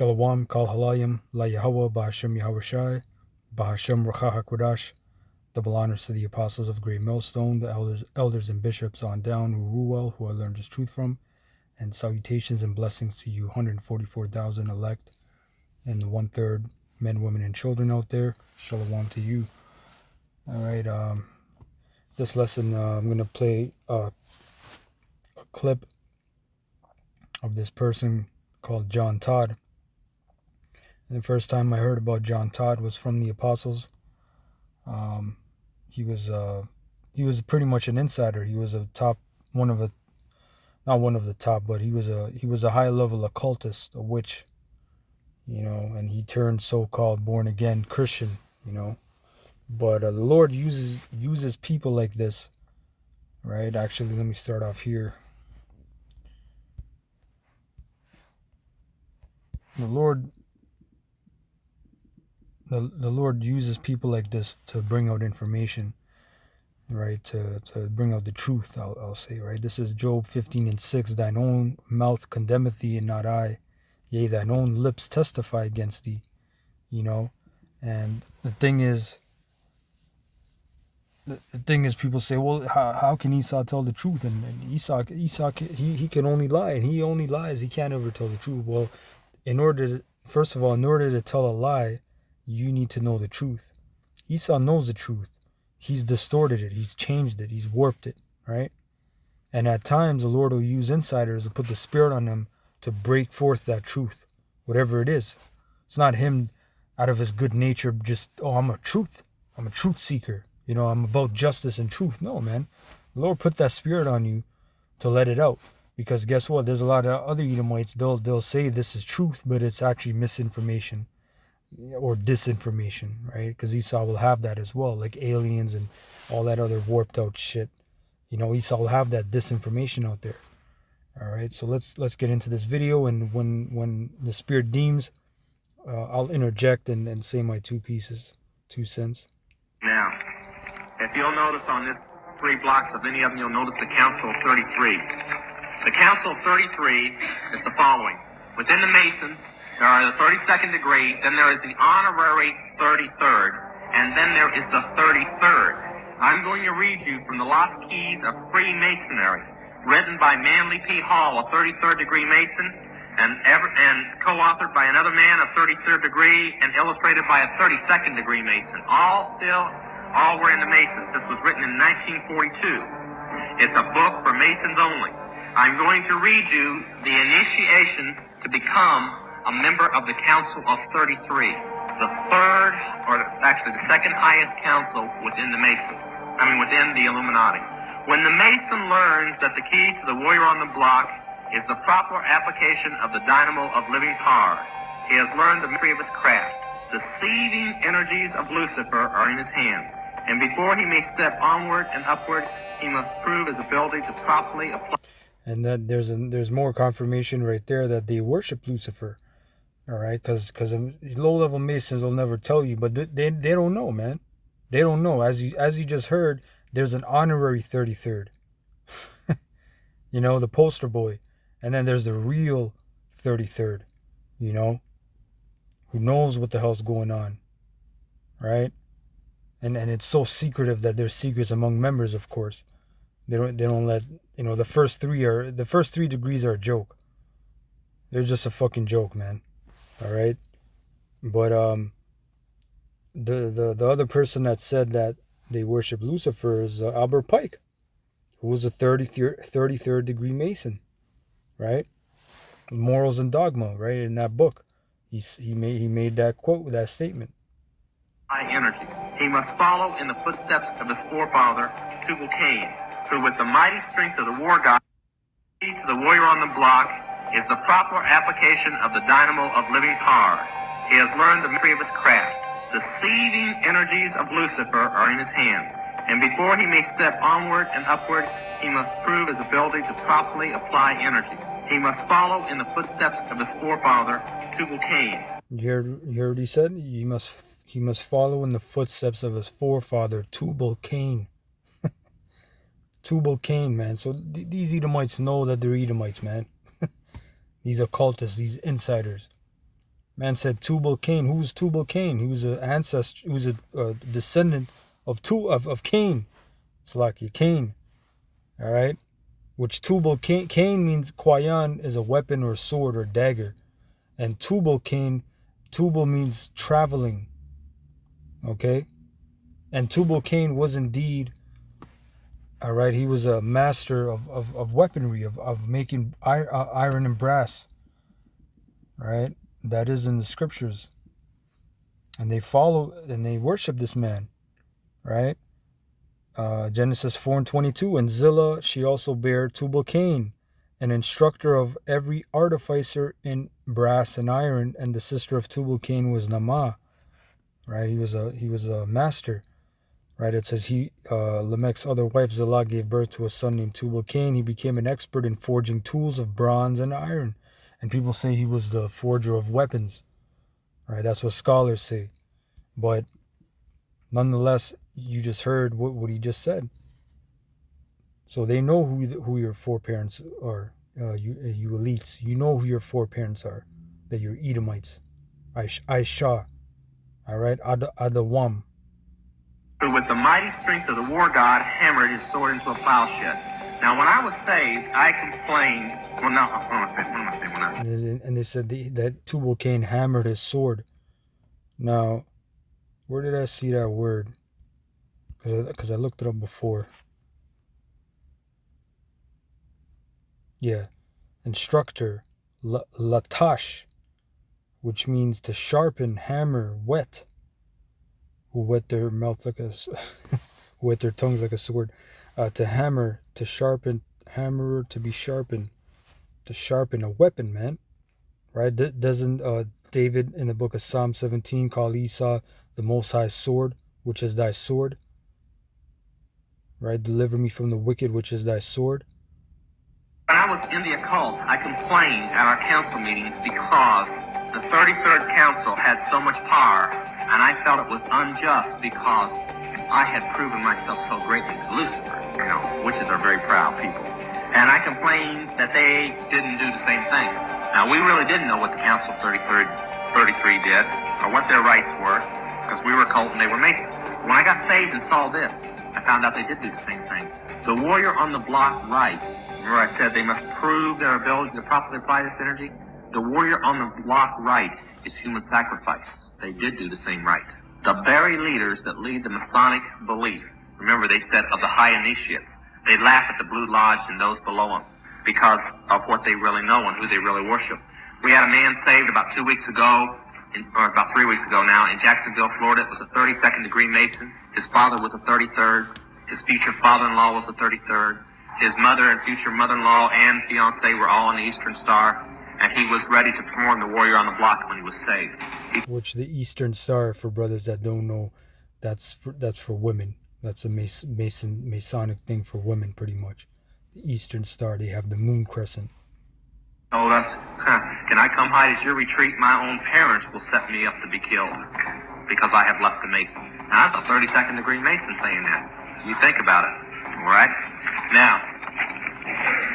Shalom, Kal Halayim, La Yahweh, Bahashem Yahawashi, Bahashem Racha HaKodash. Double honors to the apostles of Great Millstone, the elders and bishops on down who rule well, who I learned this truth from, and salutations and blessings to you 144,000 elect and the 1/3 men, women, and children out there. Shalom to you. All right, this lesson I'm going to play a clip of this person called John Todd. And the first time I heard about John Todd was from the apostles. He was pretty much an insider. He was not one of the top, but he was a high level occultist, a witch, and he turned so-called born again Christian, But the Lord uses people like this, right? Actually, let me start off here. The Lord uses people like this to bring out information, right? To bring out the truth, I'll say, right? This is Job 15:6. Thine own mouth condemneth thee, and not I. Yea, thine own lips testify against thee, And the thing is, people say, well, how can Esau tell the truth? And Esau, he can only lie, and he only lies. He can't ever tell the truth. Well, first of all, in order to tell a lie, you need to know the truth. Esau knows the truth. He's distorted it. He's changed it. He's warped it, right? And at times, the Lord will use insiders to put the spirit on them to break forth that truth, whatever it is. It's not him out of his good nature just, I'm a truth seeker. I'm about justice and truth. No, man. The Lord put that spirit on you to let it out. Because guess what? There's a lot of other Edomites. They'll say this is truth, but it's actually misinformation or disinformation, right? Because Esau will have that as well, like aliens and all that other warped out shit. Esau will have that disinformation out there. All right, so let's get into this video, and when the spirit deems, I'll interject and say my 2 cents. Now, if you'll notice on this 3 blocks of any of them, you'll notice the Council of 33. The Council of 33 is the following. Within the Masons, there are the 32nd degree, then there is the honorary 33rd, and then there is the 33rd. I'm going to read you from the Lost Keys of Freemasonry, written by Manly P. Hall, a 33rd degree Mason, and co-authored by another man of 33rd degree, and illustrated by a 32nd degree Mason. All were in the Masons. This was written in 1942. It's a book for Masons only. I'm going to read you the initiation to become a member of the Council of 33, the second highest council within within the Illuminati. When the Mason learns that the key to the warrior on the block is the proper application of the dynamo of living power, he has learned the mystery of his craft. The seething energies of Lucifer are in his hands, and before he may step onward and upward, he must prove his ability to properly apply. And that there's more confirmation right there that they worship Lucifer. All right, because low-level Masons will never tell you, but they don't know, man. They don't know. As you just heard, there's an honorary 33rd. The poster boy. And then there's the real 33rd, who knows what the hell's going on, right? And it's so secretive that there's secrets among members, of course. They don't let, the first 3 degrees are a joke. They're just a fucking joke, man. All right, but the other person that said that they worship Lucifer is Albert Pike, who was a 33rd degree Mason, right? Morals and Dogma, right? In that book, he made that quote, that statement. High energy. He must follow in the footsteps of his forefather Tubal Cain, who, with the mighty strength of the war god, key to the warrior on the block is the proper application of the dynamo of living power. He has learned the mystery of his craft. The seething energies of Lucifer are in his hands, and before he may step onward and upward, he must prove his ability to properly apply energy. He must follow in the footsteps of his forefather, Tubal Cain. You heard what he said? He must follow in the footsteps of his forefather, Tubal Cain. Tubal Cain, man. So these Edomites know that they're Edomites, man. These occultists, these insiders. Man said Tubal Cain. Who was Tubal Cain? He was an ancestor. He was a descendant of Cain. It's like Cain. All right. Which Tubal Cain means Kwayan is a weapon or sword or dagger. And Tubal Cain, Tubal means traveling. Okay? And Tubal Cain was indeed, all right, he was a master of weaponry, of making iron and brass. Right? That is in the scriptures. And they follow and they worship this man. Right? Genesis 4:22. And Zillah, she also bare Tubal Cain, an instructor of every artificer in brass and iron, and the sister of Tubal Cain was Naamah. Right? He was a master. Right? It says Lamech's other wife Zillah gave birth to a son named Tubal Cain. He became an expert in forging tools of bronze and iron. And people say he was the forger of weapons. Right? That's what scholars say. But nonetheless, you just heard what he just said. So they know who your foreparents are. You elites. You know who your foreparents are. That you're Edomites. Aisha. All right? Adawam. Who with the mighty strength of the war god hammered his sword into a plowshed. Now, when I was saved, I complained. Well, no, what am I saying? And they said that Tubal Cain hammered his sword. Now, where did I see that word? Because I looked it up before. Yeah. Instructor. Latash. Which means to sharpen, hammer, whet. Who wet their mouth like a... who wet their tongues like a sword. To hammer, to sharpen, hammerer, to be sharpened. To sharpen a weapon, man. Right? Doesn't David in the book of Psalm 17 call Esau the Most High sword, which is thy sword? Right? Deliver me from the wicked, which is thy sword. When I was in the occult, I complained at our council meetings because the 33rd council had so much power, and I felt it was unjust because I had proven myself so greatly to Lucifer. You know, witches are very proud people. And I complained that they didn't do the same thing. Now, we really didn't know what the Council 33 did, or what their rights were, because we were occult and they were Masons. When I got saved and saw this, I found out they did do the same thing. The warrior on the block right, where I said they must prove their ability to properly apply this energy, the warrior on the block right is human sacrifice. They did do the same right. The very leaders that lead the Masonic belief, remember they said of the high initiates, they laugh at the Blue Lodge and those below them because of what they really know and who they really worship. We had a man saved about 2 weeks ago, or about 3 weeks ago now, in Jacksonville, Florida. It was a 32nd degree Mason. His father was a 33rd. His future father-in-law was a 33rd. His mother and future mother-in-law and fiance were all in the Eastern Star, and he was ready to perform the warrior on the block when he was saved. Which the Eastern Star, for brothers that don't know, that's for women. That's a Masonic thing for women, pretty much. The Eastern Star, they have the moon crescent. Oh, can I come hide at your retreat? My own parents will set me up to be killed because I have left the Mason. Now, that's a 32nd degree Mason saying that. You think about it, all right? Now,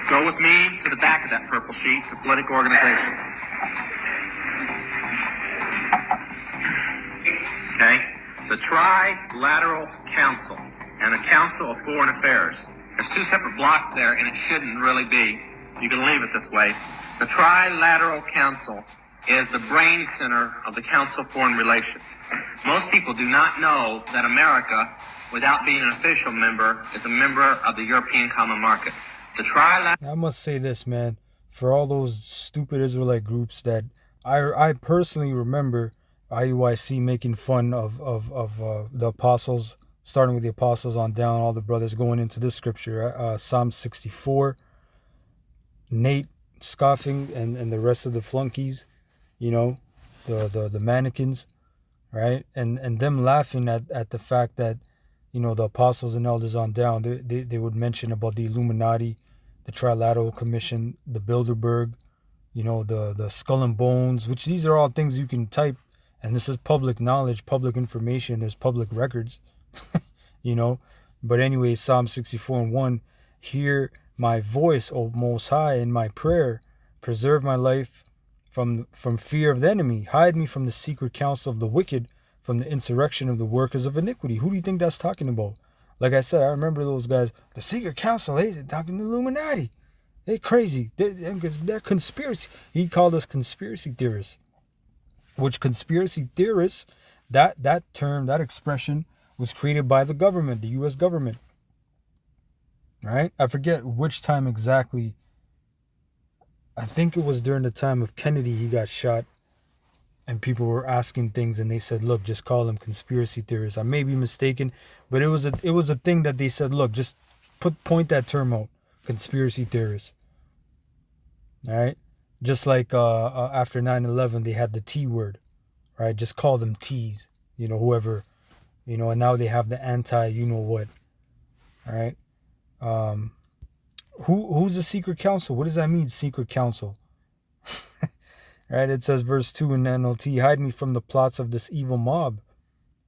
go with me to the back of that purple sheet, the political organization. Okay? The Trilateral Council and the Council of Foreign Affairs. There's two separate blocks there, and it shouldn't really be. You can leave it this way. The Trilateral Council is the brain center of the Council of Foreign Relations. Most people do not know that America, without being an official member, is a member of the European Common Market. The Trilateral... I must say this, man. For all those stupid Israelite groups that I personally remember IUIC making fun of the apostles, starting with the apostles on down, all the brothers going into this scripture, Psalm 64, Nate scoffing and the rest of the flunkies, you know, the mannequins, right? And them laughing at the fact that, you know, the apostles and elders on down, they would mention about the Illuminati, the Trilateral Commission, the Bilderberg, you know, the Skull and Bones, which these are all things you can type. And this is public knowledge, public information. There's public records, you know. But anyway, Psalm 64:1, hear my voice, O Most High, in my prayer. Preserve my life from fear of the enemy. Hide me from the secret counsel of the wicked, from the insurrection of the workers of iniquity. Who do you think that's talking about? Like I said, I remember those guys. The secret council, they're talking the Illuminati. They crazy. They're conspiracy. He called us conspiracy theorists. Which conspiracy theorists, that term, that expression was created by the government, the U.S. government. Right? I forget which time exactly. I think it was during the time of Kennedy he got shot. And people were asking things, and they said, "Look, just call them conspiracy theorists." I may be mistaken, but it was a thing that they said, "Look, just point that term out, conspiracy theorists." All right, just like after 9/11, they had the T word, right? Just call them T's, whoever, and now they have the anti, what, all right? Who's the secret council? What does that mean, secret council? Right, it says verse 2 in the NLT, hide me from the plots of this evil mob,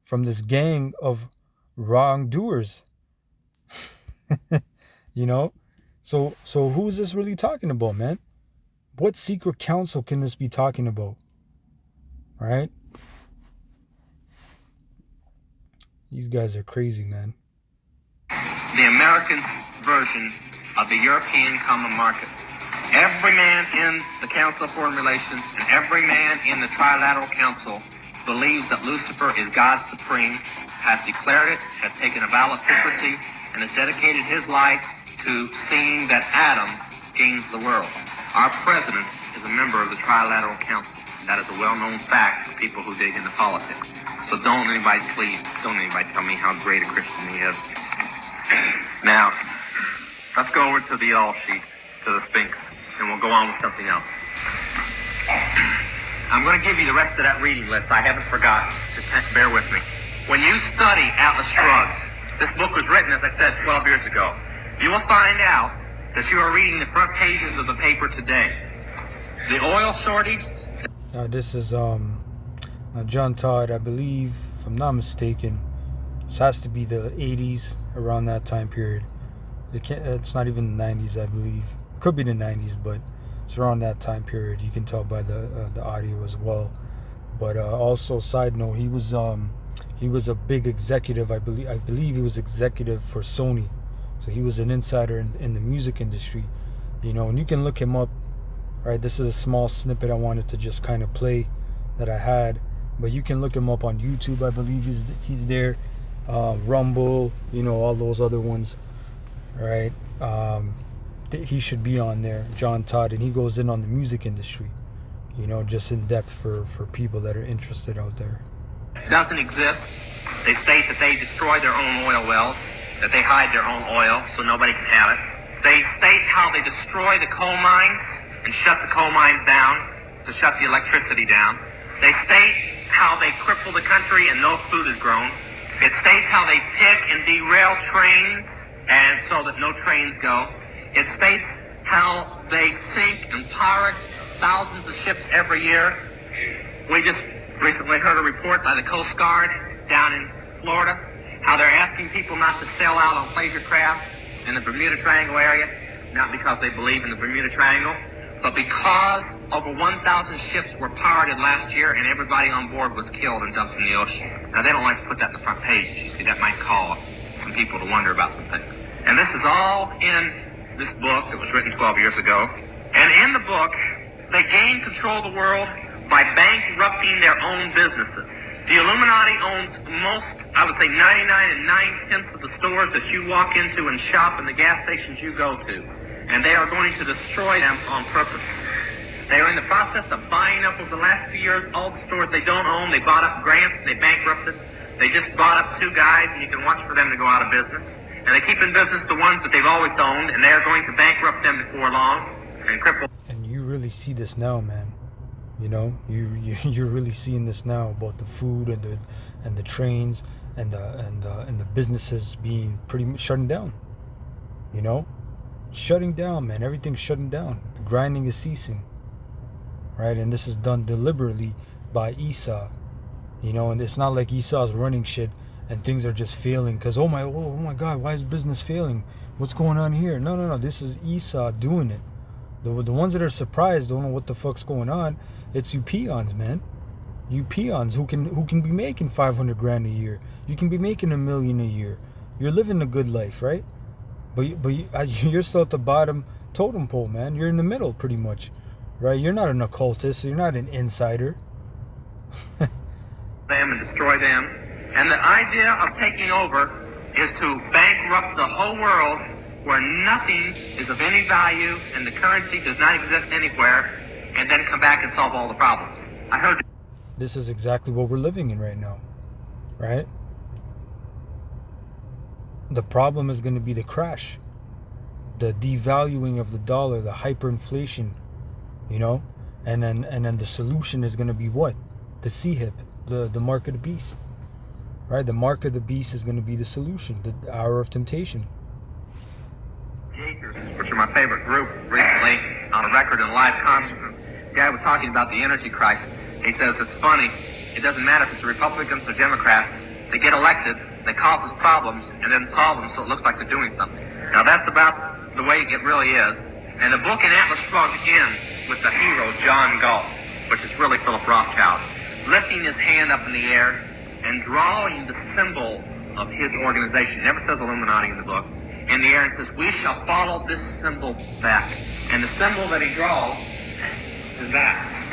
from this gang of wrongdoers. So who's this really talking about, man? What secret council can this be talking about? Right? These guys are crazy, man. The American version of the European Common Market. Every man in the Council of Foreign Relations and every man in the Trilateral Council believes that Lucifer is God Supreme, has declared it, has taken a vow of secrecy, and has dedicated his life to seeing that Adam gains the world. Our president is a member of the Trilateral Council. That is a well-known fact for people who dig into politics. So don't anybody tell me how great a Christian he is. Now, let's go over to the all sheet, to the Sphinx. And we'll go on with something else. I'm going to give you the rest of that reading list. I haven't forgotten. Just bear with me. When you study Atlas Shrugged, this book was written, as I said, 12 years ago. You will find out that you are reading the front pages of the paper today. The oil shortage. This is John Todd, I believe, if I'm not mistaken. This has to be the 80s, around that time period. It's not even the 90s, I believe. Could be the 90s, but it's around that time period. You can tell by the audio as well. But also, side note, he was a big executive. I believe he was executive for Sony, so he was an insider in the music industry. And you can look him up. Right, this is a small snippet I wanted to just kind of play that I had, but you can look him up on YouTube. I believe he's there. Rumble, all those other ones. Right. He should be on there, John Todd, and he goes in on the music industry, just in depth for people that are interested out there. It doesn't exist. They state that they destroy their own oil wells, that they hide their own oil so nobody can have it. They state how they destroy the coal mines and shut the coal mines down, to shut the electricity down. They state how they cripple the country and no food is grown. It states how they pick and derail trains and so that no trains go. It states how they sink and pirate thousands of ships every year. We just recently heard a report by the Coast Guard down in Florida, how they're asking people not to sail out on pleasure craft in the Bermuda Triangle area, not because they believe in the Bermuda Triangle, but because over 1,000 ships were pirated last year and everybody on board was killed and dumped in the ocean. Now, they don't like to put that in the front page. You see, that might cause some people to wonder about some things. And this is all in this book that was written 12 years ago. And in the book, they gain control of the world by bankrupting their own businesses. The Illuminati owns most, I would say 99 9/10 of the stores that you walk into and shop and the gas stations you go to. And they are going to destroy them on purpose. They are in the process of buying up over the last few years all the stores they don't own. They bought up Grants and they bankrupted. They just bought up 2 guys and you can watch for them to go out of business. And they keep in business the ones that they've always owned, and they're going to bankrupt them before long and cripple. And you really see this now, man. You're really seeing this now about the food and the trains and the businesses being pretty much shutting down. Shutting down, man. Everything's shutting down. The grinding is ceasing. Right, and this is done deliberately by Esau. And it's not like Esau's running shit and things are just failing because oh my God, why is business failing? What's going on here? No, this is Esau doing it. The ones that are surprised, don't know what the fuck's going on. It's you peons, man. You peons who can be making 500 grand a year. You can be making $1 million a year. You're living a good life, right? But you're still at the bottom totem pole, man. You're in the middle, pretty much, right? You're not an occultist. You're not an insider. Them and destroy them. And the idea of taking over is to bankrupt the whole world, where nothing is of any value and the currency does not exist anywhere, and then come back and solve all the problems. I heard. This is exactly what we're living in right now, right? The problem is going to be the crash, the devaluing of the dollar, the hyperinflation, you know, and then the solution is going to be what? The CHIP, the mark of the beast, right? The mark of the beast is going to be the solution, the hour of temptation. Which are my favorite group recently, on a record and live concert. The guy was talking about the energy crisis. He says it's funny. It doesn't matter if it's Republicans or Democrats. They get elected, they cause us problems, and then solve them so it looks like they're doing something. Now that's about the way it really is. And the book in Atlas Shrugged ends with the hero, John Galt, which is really Philip Rothschild, lifting his hand up in the air and drawing the symbol of his organization. It never says Illuminati in the book. In the air, and says, "We shall follow this symbol back." And the symbol that he draws is that.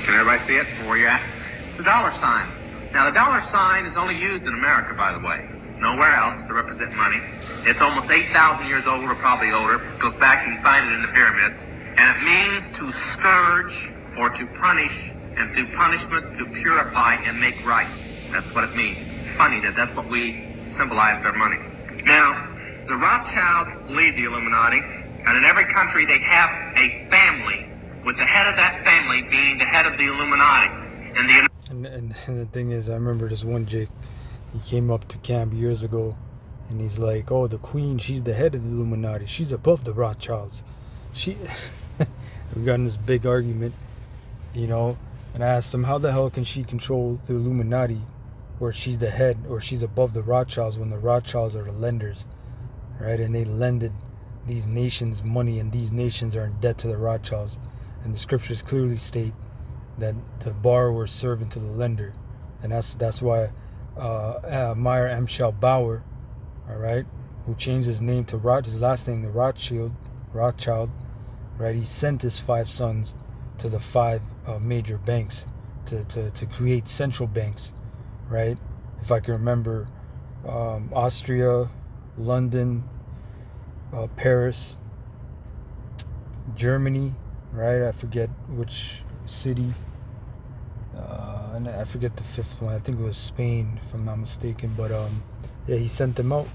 Can everybody see it from where you're at? It's the dollar sign. Now, the dollar sign is only used in America, by the way. Nowhere else to represent money. It's almost 8,000 years old, or probably older. It goes back, you can find it in the pyramids. And it means to scourge or to punish, and through punishment to purify and make right. That's what it means. Funny that that's what we symbolize their money. Now, the Rothschilds lead the Illuminati, and in every country they have a family, with the head of that family being the head of the Illuminati. And the thing is, I remember this one Jake, he came up to camp years ago, and he's like, "Oh, the Queen, she's the head of the Illuminati. She's above the Rothschilds." We got in this big argument, you know, and I asked him, how the hell can she control the Illuminati, where she's the head, or she's above the Rothschilds, when the Rothschilds are the lenders, right? And they lended these nations money, and these nations are in debt to the Rothschilds. And the scriptures clearly state that the borrower is servant to the lender, and that's why Meyer M. Bauer, all right, who changed his name to his last name to Rothschild, right? He sent his 5 sons to the 5 major banks to create central banks, right? If I can remember, Austria, London, Paris, Germany, right? I forget which city, and I forget the 5th one. I think it was Spain, if I'm not mistaken. But yeah, he sent them out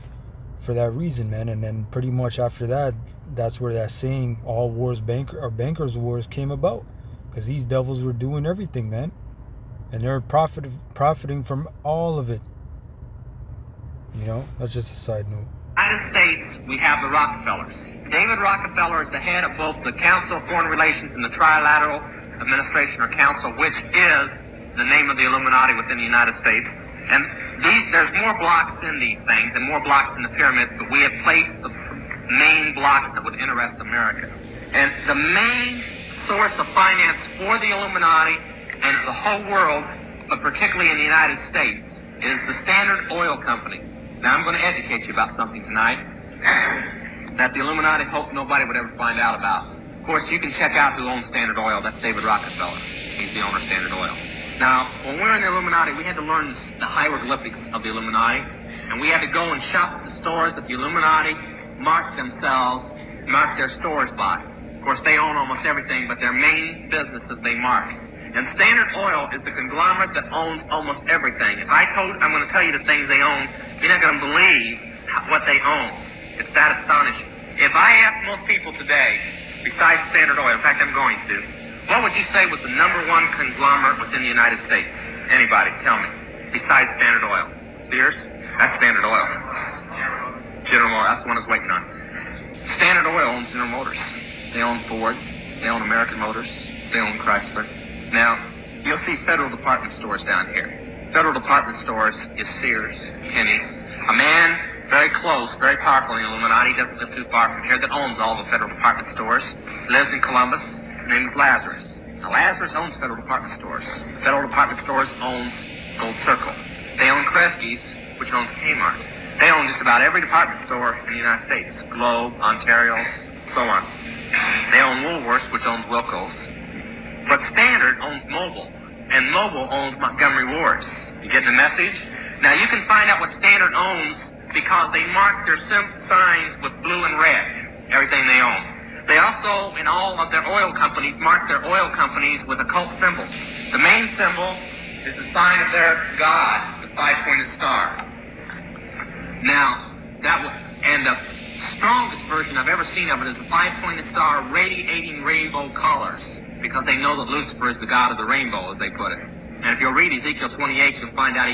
for that reason, man. And then pretty much after that, that's where that saying, "all wars bankers' wars" came about, because these devils were doing everything, man, and they're profiting from all of it. You know, that's just a side note. United States, we have the Rockefellers. David Rockefeller is the head of both the Council of Foreign Relations and the Trilateral Administration or Council, which is the name of the Illuminati within the United States. And there's more blocks in these things and more blocks in the pyramids, but we have placed the main blocks that would interest America. And the main source of finance for the Illuminati and the whole world, but particularly in the United States, is the Standard Oil Company. Now, I'm going to educate you about something tonight that the Illuminati hoped nobody would ever find out about. Of course, you can check out who owns Standard Oil. That's David Rockefeller. He's the owner of Standard Oil. Now, when we were in the Illuminati, we had to learn the hieroglyphics of the Illuminati, and we had to go and shop at the stores that the Illuminati marked their stores by. Of course, they own almost everything, but their main business is they mark. And Standard Oil is the conglomerate that owns almost everything. If I'm going to tell you the things they own, you're not going to believe what they own. It's that astonishing. If I ask most people today, besides Standard Oil, in fact, I'm going to, what would you say was the #1 conglomerate within the United States? Anybody, tell me. Besides Standard Oil. Sears? That's Standard Oil. General Motors, that's the one I was waiting on. Standard Oil owns General Motors. They own Ford. They own American Motors. They own Chrysler. Now, you'll see Federal Department stores down here. Federal Department stores is Sears, Penny's. A man very close, very powerful in the Illuminati, doesn't live too far from here, that owns all the federal department stores. Lives in Columbus. His name is Lazarus. Now, Lazarus owns federal department stores. Federal department stores own Gold Circle. They own Kresge's, which owns Kmart. They own just about every department store in the United States. Globe, Ontario's, so on. They own Woolworths, which owns Wilco's. But Standard owns Mobile, and Mobile owns Montgomery Ward's. You getting the message? Now, you can find out what Standard owns because they mark their signs with blue and red, everything they own. They also, in all of their oil companies, mark their oil companies with occult symbols. The main symbol is the sign of their god, the five-pointed star. Now, and the strongest version I've ever seen of it is the five-pointed star radiating rainbow colors, because they know that Lucifer is the god of the rainbow, as they put it. And if you'll read Ezekiel 28, you'll find out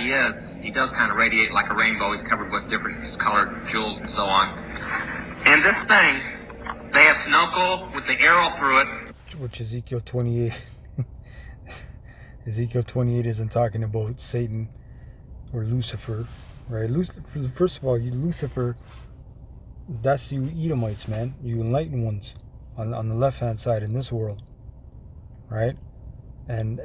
he does kind of radiate like a rainbow. He's covered with different colored jewels and so on. And this thing, they have snorkel with the arrow through it. Which Ezekiel 28. Ezekiel 28 isn't talking about Satan or Lucifer, right? First of all, Lucifer, that's you Edomites, man. You enlightened ones on the left-hand side in this world, right? And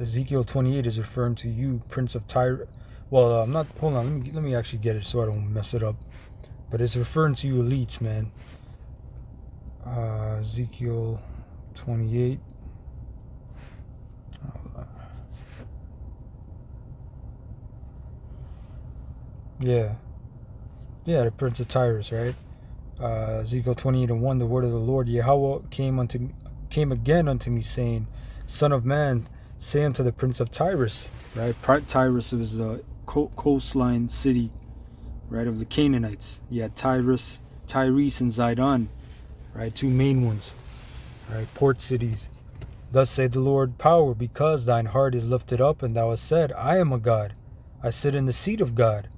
Ezekiel 28 is referring to you, Prince of Tyre. Well, I'm not. Hold on. Let me actually get it so I don't mess it up. But it's referring to you elites, man. Ezekiel 28. Yeah, the Prince of Tyrus, right? Ezekiel 28:1. The word of the Lord Yahweh came again unto me, saying, Son of man, say unto the Prince of Tyrus, right? Tyrus was the coastline city, right, of the Canaanites. You had Tyrus, and Zidon, right, two main ones, right, port cities. Thus saith the Lord power, because thine heart is lifted up, and thou hast said, I am a God. I sit in the seat of God,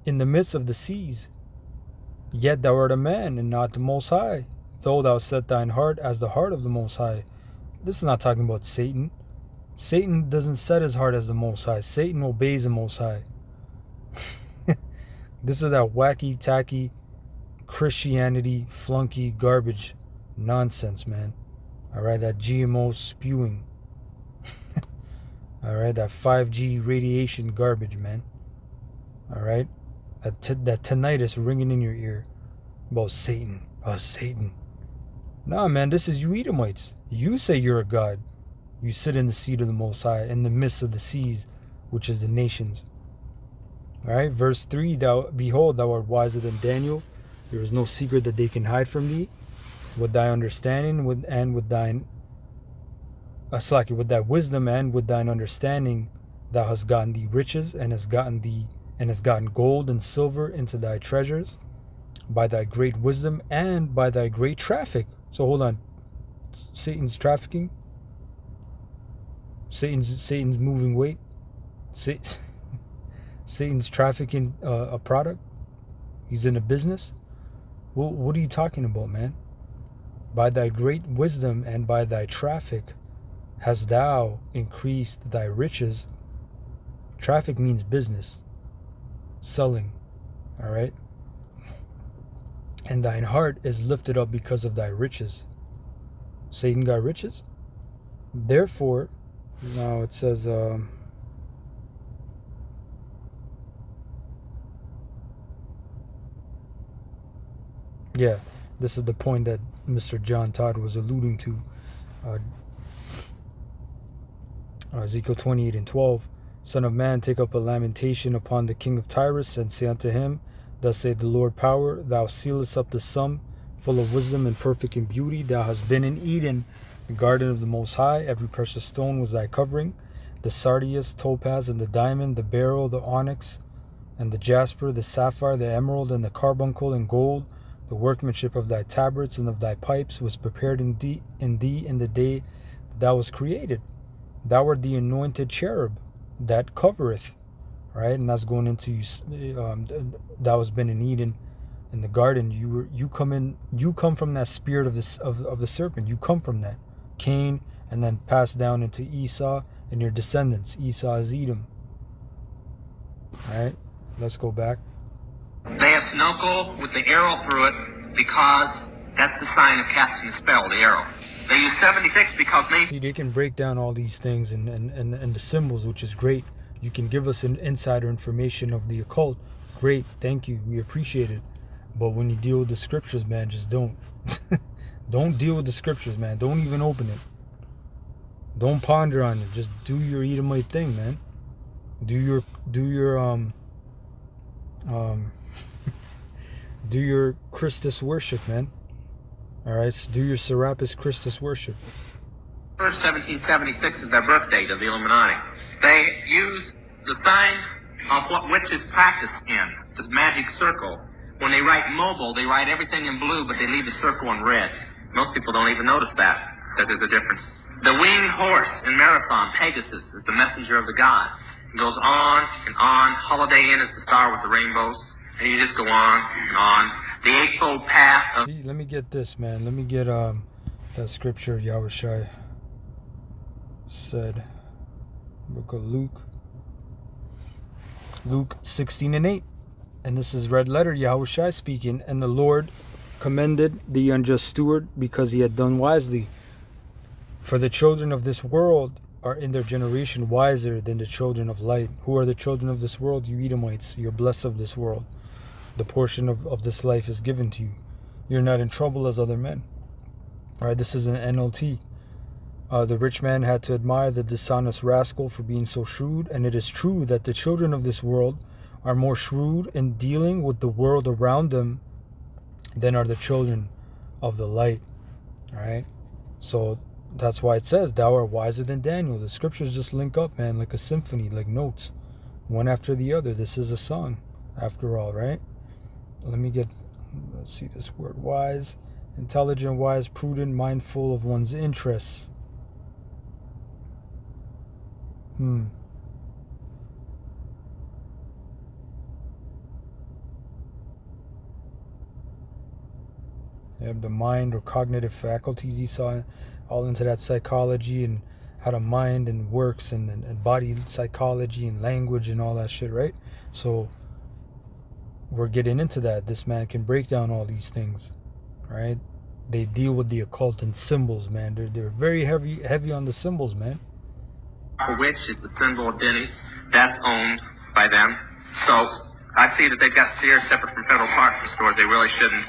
in the midst of the seas. Yet thou art a man, and not the Most High, though thou set thine heart as the heart of the Most High. This is not talking about Satan. Satan doesn't set his heart as the Most High. Satan obeys the Most High. This is that wacky, tacky, Christianity, flunky, garbage nonsense, man. Alright, that GMO spewing. Alright, that 5G radiation garbage, man. Alright, that tinnitus ringing in your ear about Satan. Oh, Satan. Nah, man, this is you Edomites. You say you're a god. You sit in the seat of the Most High, in the midst of the seas, which is the nations. Alright, verse 3, behold, thou art wiser than Daniel. There is no secret that they can hide from thee. With thy understanding, with thy wisdom and with thine understanding, thou hast gotten thee riches, and hast gotten gold and silver into thy treasures, by thy great wisdom and by thy great traffic. So hold on, Satan's trafficking, Satan's moving weight, Satan's trafficking a product. He's in a business. Well, what are you talking about, man? By thy great wisdom and by thy traffic hast thou increased thy riches. Traffic means business, selling, all right? And thine heart is lifted up because of thy riches. Satan got riches. Therefore, now it says, yeah, this is the point that Mr. John Todd was alluding to. Ezekiel 28:12. Son of man, take up a lamentation upon the king of Tyrus, and say unto him, Thus saith the Lord power, thou sealest up the sum, full of wisdom and perfect in beauty. Thou hast been in Eden, the garden of the Most High. Every precious stone was thy covering, the sardius, topaz, and the diamond, the beryl, the onyx, and the jasper, the sapphire, the emerald, and the carbuncle, and gold. The workmanship of thy tabrets and of thy pipes was prepared in thee in the day that thou was created. Thou art the anointed cherub that covereth, right? And that's going into thou hast been in Eden, in the garden. You come from that spirit of the serpent. You come from that Cain, and then passed down into Esau and your descendants. Esau is Edom. All right, let's go back. They have snorkel with the arrow through it because that's the sign of casting a spell, the arrow. They use 76 because See, they can break down all these things and the symbols, which is great. You can give us an insider information of the occult. Great, thank you. We appreciate it. But when you deal with the scriptures, man, just don't. Don't deal with the scriptures, man. Don't even open it. Don't ponder on it. Just do your Edomite thing, man. Do your do your Christus worship, man. All right, so do your Serapis Christus worship. First, 1776 is their birth date of the Illuminati. They use the sign of what witches practice in, this magic circle. When they write mobile, they write everything in blue, but they leave the circle in red. Most people don't even notice that there's a difference. The winged horse in Marathon, Pegasus, is the messenger of the god. It goes on and on. Holiday Inn is the star with the rainbows. And you just go on and on. The Eightfold Path. See, let me get this, man. Let me get that scripture Yahweh Shai said. Book of Luke. Luke 16:8. And this is red letter, Yahweh Shai speaking. And the Lord commended the unjust steward because he had done wisely. For the children of this world are in their generation wiser than the children of light. Who are the children of this world? You Edomites. You're blessed of this world. The portion of this life is given to you. You're not in trouble as other men. All right, this is an NLT. The rich man had to admire the dishonest rascal for being so shrewd, and it is true that the children of this world are more shrewd in dealing with the world around them than are the children of the light. All right, so that's why it says, thou art wiser than Daniel. The scriptures just link up, man, like a symphony, like notes, one after the other. This is a song, after all, right? Let's see this word, wise, intelligent, wise, prudent, mindful of one's interests. You have the mind or cognitive faculties. He saw all into that psychology and how the mind and works and body psychology and language and all that shit, right? So we're getting into that. This man can break down all these things, right? They deal with the occult and symbols, man. They're very heavy on the symbols, man. Which is the symbol of Denny's. That's owned by them. So I see that they've got Sears separate from Federal Department stores. They really shouldn't.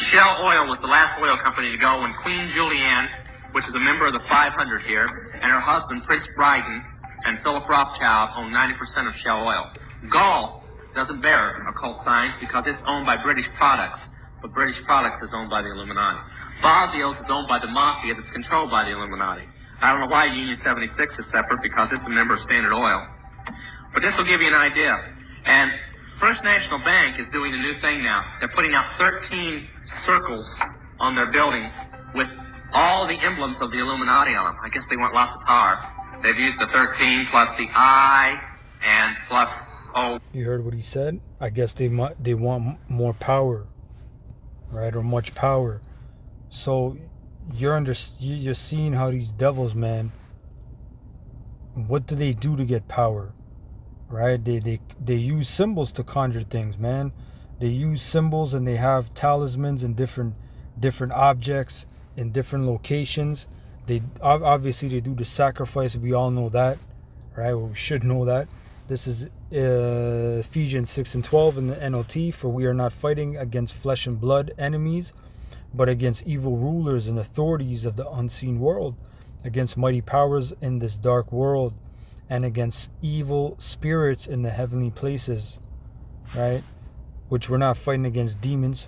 Shell Oil was the last oil company to go when Queen Julianne, which is a member of the 500 here, and her husband, Prince Bryden, and Philip Rothschild own 90% of Shell Oil. Gall doesn't bear occult signs because it's owned by British Products, but British Products is owned by the Illuminati. Bosnios is owned by the Mafia that's controlled by the Illuminati. I don't know why Union 76 is separate because it's a member of Standard Oil. But this will give you an idea. And First National Bank is doing a new thing now. They're putting out 13 circles on their buildings with all the emblems of the Illuminati on them. I guess they want lots of power. They've used the 13 plus the I and plus O. You heard what he said? I guess they want more power, right? Or much power. So you're seeing how these devils, man, what do they do to get power, right? They use symbols to conjure things, man. They use symbols and they have talismans and different objects in different locations. They obviously do the sacrifice. We all know that, right? Well, we should know that. This is Ephesians 6:12 in the NLT. For we are not fighting against flesh and blood enemies, but against evil rulers and authorities of the unseen world, against mighty powers in this dark world, and against evil spirits in the heavenly places, right? Which we're not fighting against demons,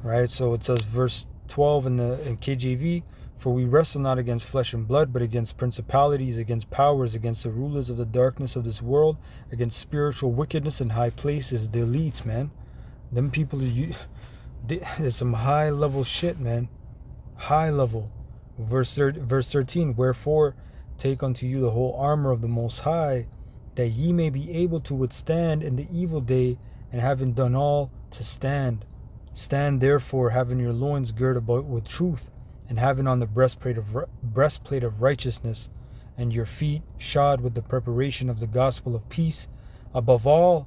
right? So it says verse 12 in KJV, for we wrestle not against flesh and blood, but against principalities, against powers, against the rulers of the darkness of this world, against spiritual wickedness in high places. The elites, man. Them people it's some high level shit, man. High level. Verse 13, wherefore take unto you the whole armor of the Most High, that ye may be able to withstand in the evil day, and having done all, to stand. Stand therefore, having your loins girt about with truth, and having on the breastplate of righteousness, and your feet shod with the preparation of the gospel of peace. Above all,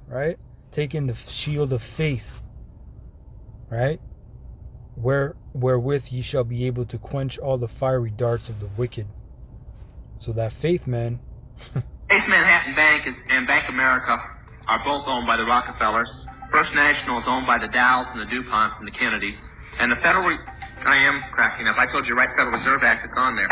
right? taking the shield of faith, right? Wherewith ye shall be able to quench all the fiery darts of the wicked. So that faith, man. Chase Manhattan Bank and Bank America are both owned by the Rockefellers. First National is owned by the Dows and the DuPonts and the Kennedys. And the I am cracking up. I told you, right, Federal Reserve Act is on there.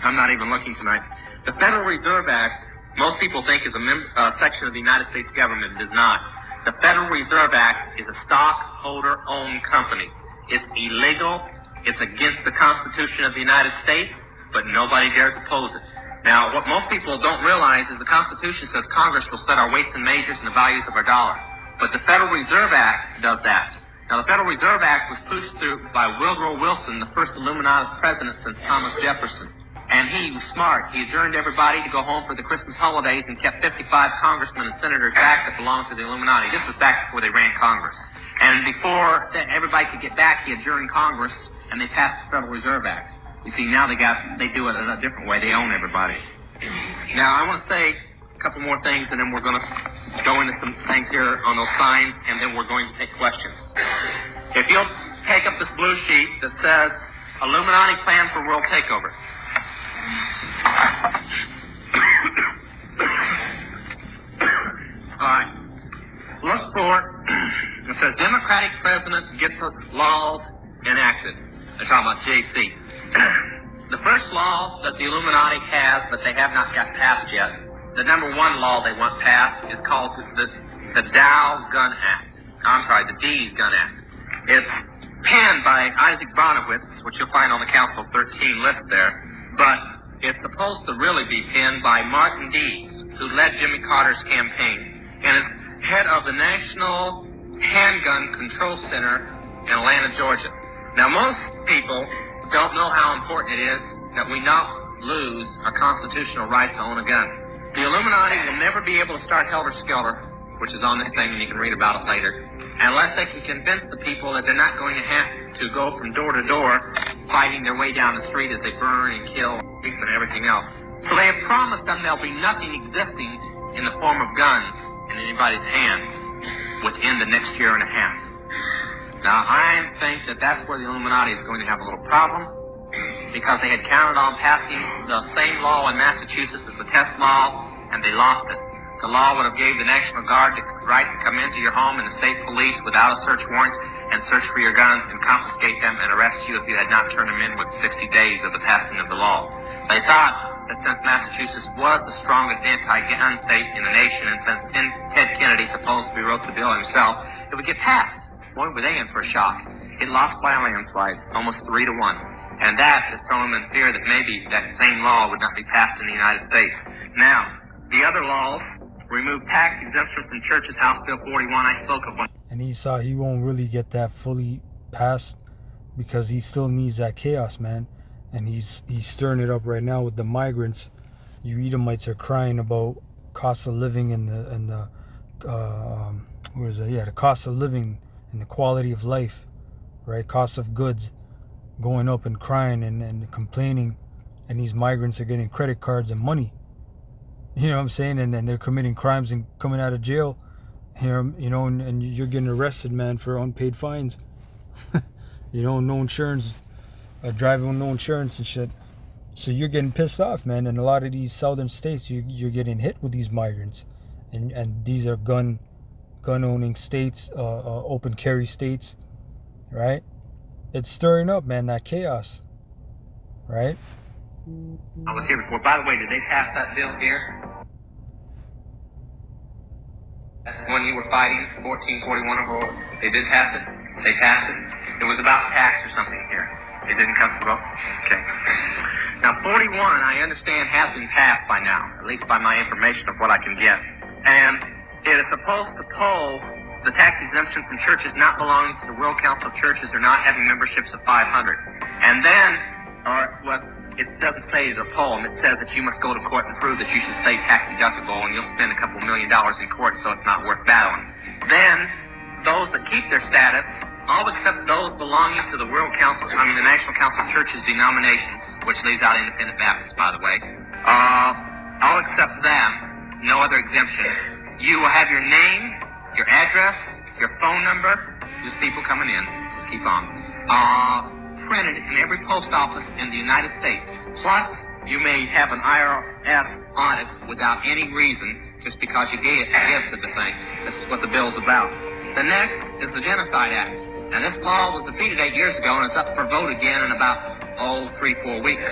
I'm not even looking tonight. The Federal Reserve Act, most people think is a section of the United States government. It is not. The Federal Reserve Act is a stockholder-owned company. It's illegal. It's against the Constitution of the United States, but nobody dares oppose it. Now, what most people don't realize is the Constitution says Congress will set our weights and measures and the values of our dollar. But the Federal Reserve Act does that. Now, the Federal Reserve Act was pushed through by Woodrow Wilson, the first Illuminati president since Thomas Jefferson. And he was smart. He adjourned everybody to go home for the Christmas holidays and kept 55 congressmen and senators back that belonged to the Illuminati. This was back before they ran Congress. And before everybody could get back, he adjourned Congress, and they passed the Federal Reserve Act. You see, now they do it in a different way. They own everybody. Now, I want to say a couple more things, and then we're going to go into some things here on those signs, and then we're going to take questions. If you'll take up this blue sheet that says Illuminati Plan for World Takeover. All right. Look for, it says Democratic President gets laws enacted. They're talking about JC. The first law that the Illuminati has, but they have not got passed yet, the number one law they want passed is called the Dow Gun Act. The Dees Gun Act. It's penned by Isaac Bonowitz, which you'll find on the Council 13 list there, but it's supposed to really be penned by Martin Dees, who led Jimmy Carter's campaign, and is head of the National Handgun Control Center in Atlanta, Georgia. Now, most people don't know how important it is that we not lose our constitutional right to own a gun. The Illuminati will never be able to start Helter Skelter, which is on this thing, and you can read about it later, unless they can convince the people that they're not going to have to go from door to door fighting their way down the street as they burn and kill and everything else. So they have promised them there'll be nothing existing in the form of guns in anybody's hands within the next year and a half. Now, I think that that's where the Illuminati is going to have a little problem, because they had counted on passing the same law in Massachusetts as the test law, and they lost it. The law would have gave the National Guard the right to come into your home and the state police without a search warrant and search for your guns and confiscate them and arrest you if you had not turned them in within 60 days of the passing of the law. They thought that since Massachusetts was the strongest anti-gun state in the nation, and since Ted Kennedy supposedly wrote the bill himself, it would get passed. Boy, were they in for a shock. It lost by a landslide, almost 3-1. And that has thrown them in fear that maybe that same law would not be passed in the United States. Now, the other laws remove tax exemption from churches, House Bill 41, I spoke of one. And he won't really get that fully passed because he still needs that chaos, man. And he's stirring it up right now with the migrants. You Edomites are crying about cost of living and the cost of living and the quality of life, right? Cost of goods going up, and crying and complaining, and these migrants are getting credit cards and money. You know what I'm saying? And then they're committing crimes and coming out of jail here, you know, and you're getting arrested, man, for unpaid fines. You know, no insurance, driving with no insurance and shit. So you're getting pissed off, man. And a lot of these southern states, you're getting hit with these migrants, and these are gun owning states, open carry states, right? It's stirring up, man, that chaos, right? I was here before. By the way, did they pass that bill here? That's the one you were fighting, 1441 or they did pass it? They passed it? It was about tax or something here. It didn't come to vote? Okay. Now, 41, I understand, has been passed by now, at least by my information of what I can get. And it is supposed to pull the tax exemption from churches not belonging to the World Council of Churches or not having memberships of 500. And then, or what it doesn't say is a poem, it says that you must go to court and prove that you should stay tax deductible, and you'll spend a couple $1 million in court, so it's not worth battling. Then, those that keep their status, all except those belonging to the the National Council of Churches denominations, which leaves out Independent Baptists, by the way, all except them, no other exemption. You will have your name your address, your phone number, just people coming in, just keep on, printed in every post office in the United States. Plus, you may have an IRS audit without any reason, just because you gave to the thing. This is what the bill's about. The next is the Genocide Act. Now, this law was defeated 8 years ago, and it's up for vote again in about, 3-4 weeks.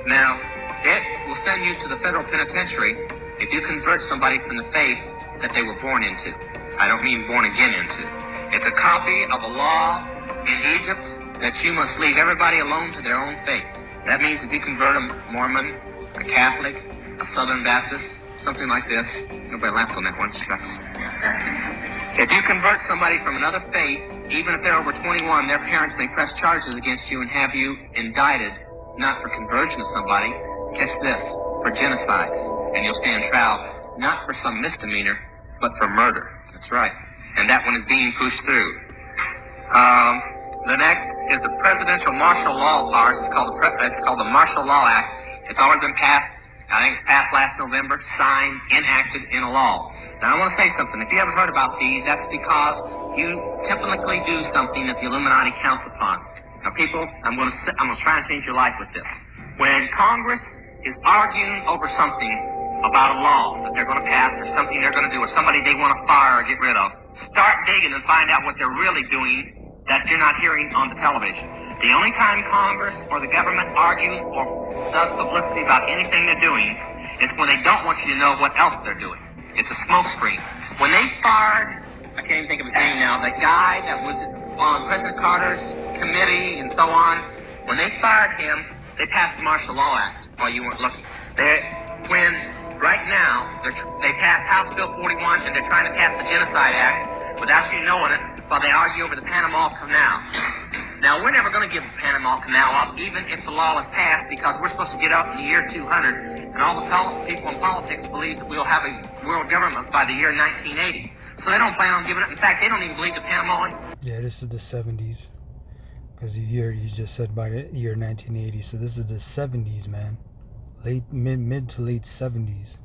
Now, it will send you to the federal penitentiary if you convert somebody from the faith that they were born into. I don't mean born again into. It's a copy of a law in Egypt that you must leave everybody alone to their own faith. That means if you convert a Mormon, a Catholic, a Southern Baptist, something like this. Nobody laughed on that one. If you convert somebody from another faith, even if they're over 21, their parents may press charges against you and have you indicted, not for conversion of somebody, catch this, for genocide. And you'll stand trial, not for some misdemeanor, but for murder. That's right. And that one is being pushed through. The next is the presidential martial law powers. It's called the Martial Law Act. It's already been passed. I think it's passed last November, signed, enacted in a law. Now, I want to say something. If you haven't heard about these, that's because you typically do something that the Illuminati counts upon. Now, people, I'm going to try and change your life with this. When Congress is arguing over something about a law that they're going to pass or something they're going to do or somebody they want to fire or get rid of, start digging and find out what they're really doing that you're not hearing on the television. The only time Congress or the government argues or does publicity about anything they're doing is when they don't want you to know what else they're doing. It's a smokescreen. When they fired, I can't even think of his name now, that guy that was on President Carter's committee and so on, when they fired him, they passed the Martial Law Act while you weren't looking. Right now, they passed House Bill 41 and they're trying to pass the Genocide Act without you knowing it while they argue over the Panama Canal. Now, we're never going to give the Panama Canal up, even if the law is passed, because we're supposed to get up in the year 200, and all the people in politics believe that we'll have a world government by the year 1980. So they don't plan on giving it. In fact, they don't even believe the Panama. Yeah, this is the 70s. Because the year you just said by the year 1980, so this is the 70s, man. Mid to late 70s.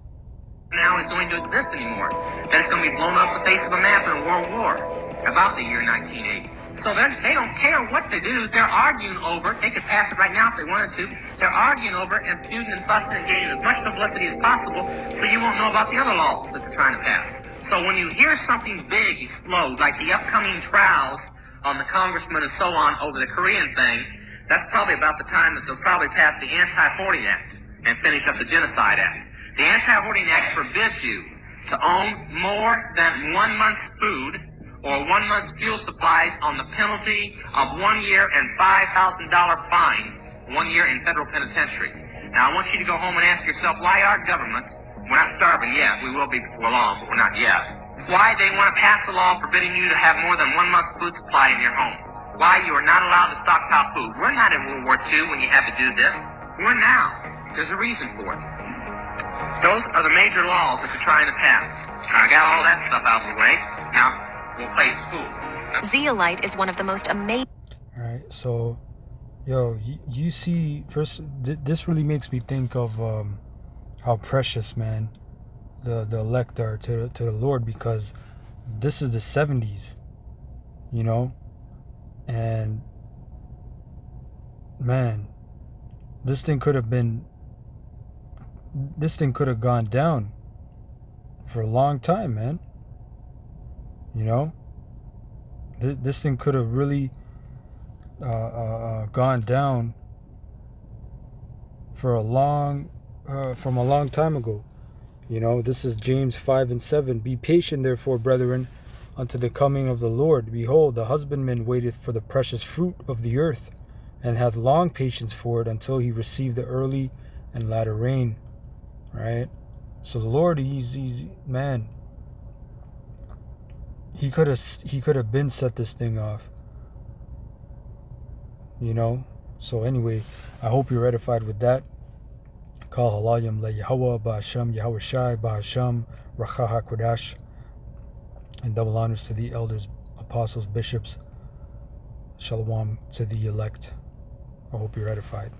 Now is going to exist anymore. That it's going to be blown off the face of a map in a world war about the year 1980. So they don't care what they do. They're arguing over. They could pass it right now if they wanted to. They're arguing over and feuding and fussing and getting as much publicity as possible so you won't know about the other laws that they're trying to pass. So when you hear something big explode, like the upcoming trials on the congressman and so on over the Korean thing, that's probably about the time that they'll probably pass the Anti-Hoarding Act and finish up the Genocide Act. The Anti-Hoarding Act forbids you to own more than 1 month's food or 1 month's fuel supplies on the penalty of 1 year and $5,000 fine, 1 year in federal penitentiary. Now, I want you to go home and ask yourself, why our government, we're not starving yet, we will be before long, but we're not yet, why they want to pass a law forbidding you to have more than 1 month's food supply in your home, why you are not allowed to stockpile food. We're not in World War II when you had to do this. We're now. There's a reason for it. Those are the major laws that they're trying to pass. I got all that stuff out of the way. Now, we'll play school. Zeolite is one of the most amazing... Alright, so, yo, you see, first, this really makes me think of how precious, man, the elect are to the Lord, because this is the 70s, you know? And, man, this thing could have gone down for a long time, man. You know, this thing could have really gone down for from a long time ago. You know, this is James 5:7. Be patient, therefore, brethren, unto the coming of the Lord. Behold, the husbandman waiteth for the precious fruit of the earth, and hath long patience for it until he receive the early and latter rain. Right? So the Lord, he's man, he could have been set this thing off. You know? So anyway, I hope you're edified with that. Kal halayim le Yahweh Ba'Hashem Yahweh Shai Ba'Hashem Racha HaKodash. And double honors to the elders, apostles, bishops. Shalom to the elect. I hope you're edified.